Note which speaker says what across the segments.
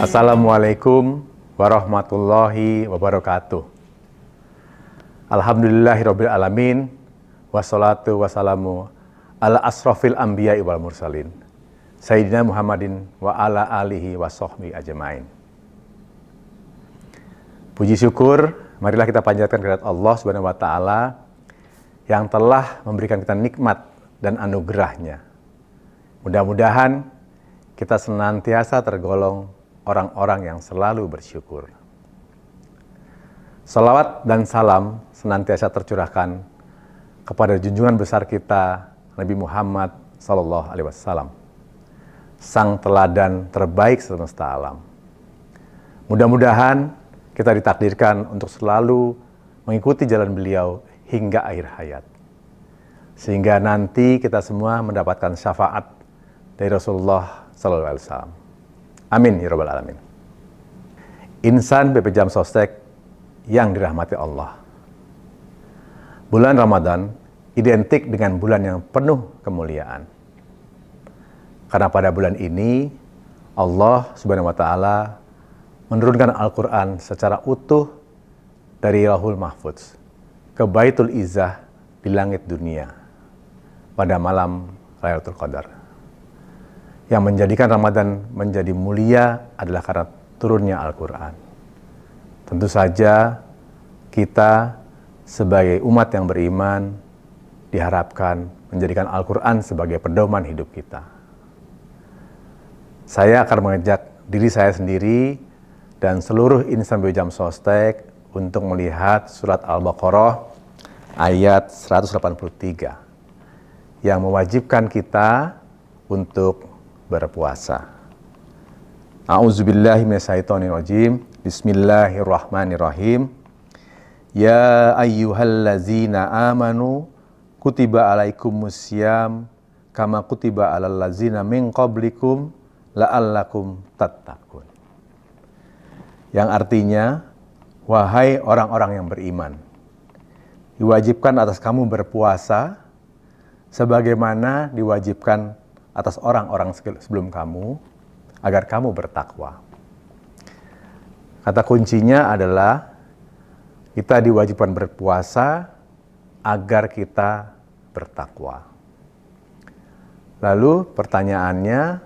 Speaker 1: Assalamualaikum warahmatullahi wabarakatuh. Alhamdulillahirabbil alamin wassalatu wassalamu ala asrofil anbiya'i wal mursalin Sayyidina Muhammadin wa ala alihi wa sahbihi ajmain. Puji syukur marilah kita panjatkan kehadirat Allah Subhanahu wa taala yang telah memberikan kita nikmat dan anugerahnya. Mudah-mudahan kita senantiasa tergolong orang-orang yang selalu bersyukur. Salawat dan salam senantiasa tercurahkan kepada junjungan besar kita Nabi Muhammad SAW, sang teladan terbaik semesta alam. Mudah-mudahan kita ditakdirkan untuk selalu mengikuti jalan beliau hingga akhir hayat, sehingga nanti kita semua mendapatkan syafaat dari Rasulullah SAW. Amin ya rabbal alamin. Insan BP Jam Sostek yang dirahmati Allah. Bulan Ramadan identik dengan bulan yang penuh kemuliaan. Karena pada bulan ini Allah Subhanahu wa taala menurunkan Al-Qur'an secara utuh dari Lauhul Mahfuz ke Baitul Izzah di langit dunia pada malam Lailatul Qadar. Yang menjadikan Ramadan menjadi mulia adalah karena turunnya Al-Quran. Tentu saja kita sebagai umat yang beriman diharapkan menjadikan Al-Quran sebagai pedoman hidup kita. Saya akan mengajak diri saya sendiri dan seluruh insan BP Jam Sostek untuk melihat surat Al-Baqarah ayat 183 yang mewajibkan kita untuk berpuasa. A'udzubillahi minasyaitonirrajim. Bismillahirrahmanirrahim. Ya ayyuhallazina amanu kutiba alaikumussyam kama kutiba alal ladzina min qablikum la'allakum tattaqun. Yang artinya, wahai orang-orang yang beriman, diwajibkan atas kamu berpuasa sebagaimana diwajibkan atas orang-orang sebelum kamu, agar kamu bertakwa. Kata kuncinya adalah kita diwajibkan berpuasa agar kita bertakwa. Lalu pertanyaannya,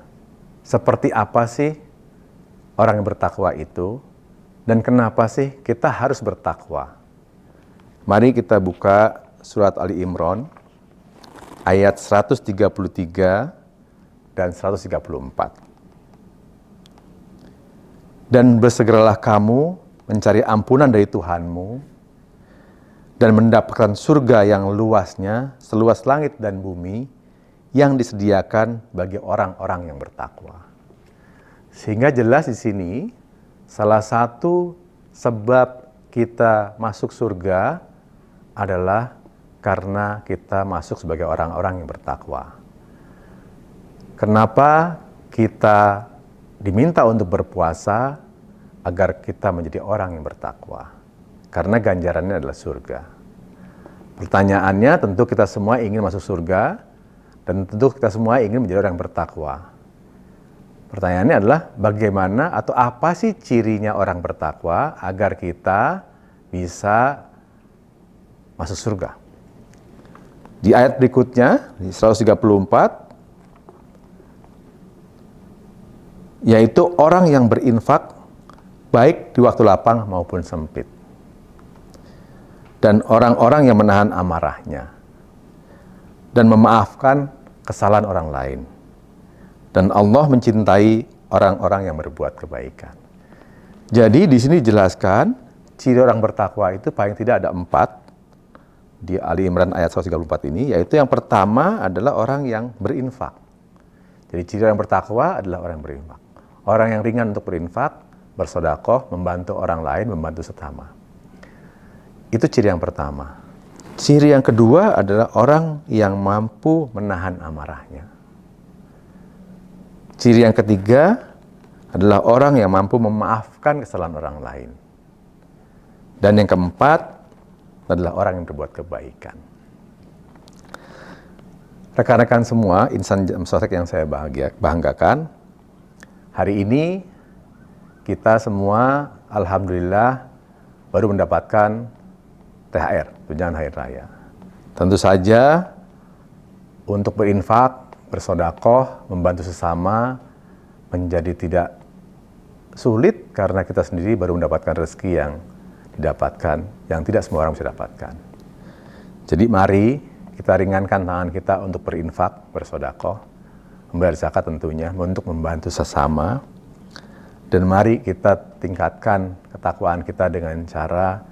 Speaker 1: seperti apa sih orang yang bertakwa itu? Dan kenapa sih kita harus bertakwa? Mari kita buka surat Ali Imran ayat 133 dan 134. Dan bersegeralah kamu mencari ampunan dari Tuhanmu dan mendapatkan surga yang luasnya seluas langit dan bumi yang disediakan bagi orang-orang yang bertakwa. Sehingga jelas di sini salah satu sebab kita masuk surga adalah karena kita masuk sebagai orang-orang yang bertakwa. Kenapa kita diminta untuk berpuasa? Agar kita menjadi orang yang bertakwa. Karena ganjarannya adalah surga. Pertanyaannya, tentu kita semua ingin masuk surga, dan tentu kita semua ingin menjadi orang yang bertakwa. Pertanyaannya adalah bagaimana atau apa sih cirinya orang bertakwa agar kita bisa masuk surga. Di ayat berikutnya, di 134, yaitu orang yang berinfak baik di waktu lapang maupun sempit, dan orang-orang yang menahan amarahnya dan memaafkan kesalahan orang lain, dan Allah mencintai orang-orang yang berbuat kebaikan. Jadi di sini dijelaskan ciri orang bertakwa itu paling tidak ada 4 di Ali Imran ayat 134 ini, yaitu yang pertama adalah orang yang berinfak. Jadi ciri orang bertakwa adalah orang yang berinfak. Orang yang ringan untuk berinfak, bersedekah, membantu orang lain, membantu sesama. Itu ciri yang pertama. Ciri yang kedua adalah orang yang mampu menahan amarahnya. Ciri yang ketiga adalah orang yang mampu memaafkan kesalahan orang lain. Dan yang keempat adalah orang yang berbuat kebaikan. Rekan-rekan semua, insan Jam Sostek yang saya banggakan, hari ini kita semua alhamdulillah baru mendapatkan THR, tunjangan hari raya. Tentu saja untuk berinfak, bersedekah, membantu sesama menjadi tidak sulit karena kita sendiri baru mendapatkan rezeki yang didapatkan, yang tidak semua orang bisa dapatkan. Jadi mari kita ringankan tangan kita untuk berinfak, bersedekah, membayar zakat tentunya, untuk membantu sesama. Dan mari kita tingkatkan ketakwaan kita dengan cara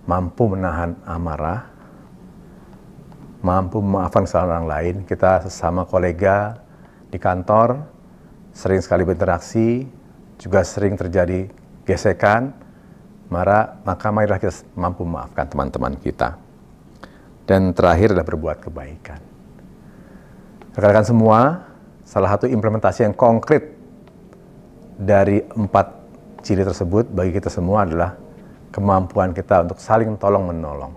Speaker 1: mampu menahan amarah, mampu memaafkan kesalahan orang lain. Kita sesama kolega di kantor sering sekali berinteraksi, juga sering terjadi gesekan, maka marilah kita mampu memaafkan teman-teman kita. Dan terakhir adalah berbuat kebaikan. Rekan-rekan semua, salah satu implementasi yang konkret dari 4 ciri tersebut bagi kita semua adalah kemampuan kita untuk saling tolong-menolong.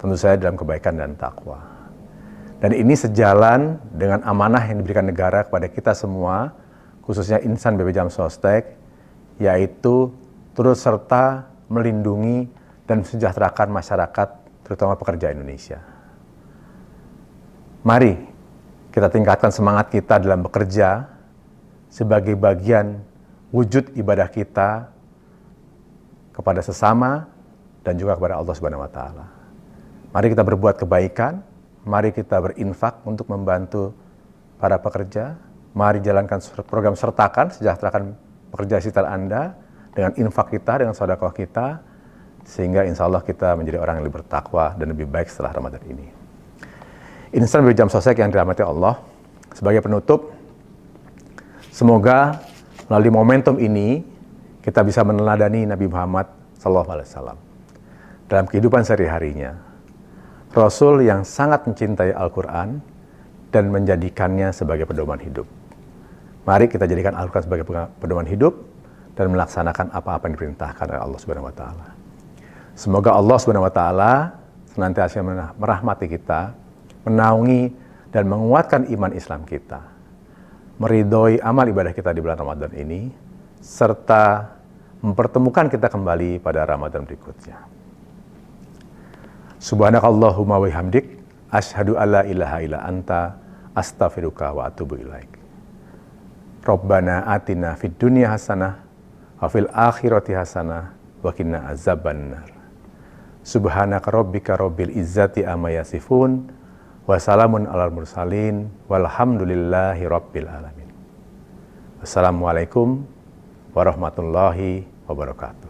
Speaker 1: Tentu saja dalam kebaikan dan takwa. Dan ini sejalan dengan amanah yang diberikan negara kepada kita semua, khususnya insan BP Jam Sostek, yaitu turut serta melindungi dan mensejahterakan masyarakat, terutama pekerja Indonesia. Mari kita tingkatkan semangat kita dalam bekerja sebagai bagian wujud ibadah kita kepada sesama dan juga kepada Allah Subhanahu wa taala. Mari kita berbuat kebaikan, mari kita berinfak untuk membantu para pekerja, mari jalankan program sertakan, sejahterakan pekerja sekitar Anda dengan infak kita, dengan sedekah kita, sehingga insya Allah kita menjadi orang yang lebih bertakwa dan lebih baik setelah Ramadan ini. Insan BP Jam Sostek yang dirahmati Allah, sebagai penutup, semoga melalui momentum ini kita bisa meneladani Nabi Muhammad SAW dalam kehidupan sehari-harinya. Rasul yang sangat mencintai Al-Quran dan menjadikannya sebagai pedoman hidup. Mari kita jadikan Al-Quran sebagai pedoman hidup dan melaksanakan apa-apa yang diperintahkan oleh Allah Subhanahu wa taala. Semoga Allah Subhanahu wa taala senantiasa merahmati kita, menaungi dan menguatkan iman Islam kita, meridhoi amal ibadah kita di bulan Ramadan ini, serta mempertemukan kita kembali pada Ramadan berikutnya. Subhanakallahumma wa bihamdik, asyhadu alla ilaha illa anta, astaghfiruka wa atubu ilaik. Rabbana atina fid dunya hasanah wa fil akhirati hasanah wa qina azabannar. Subhanaka rabbika rabbil izzati amma yasifun wa salamun alal mursalin walhamdulillahi rabbil alamin. Wassalamualaikum warahmatullahi wabarakatuh.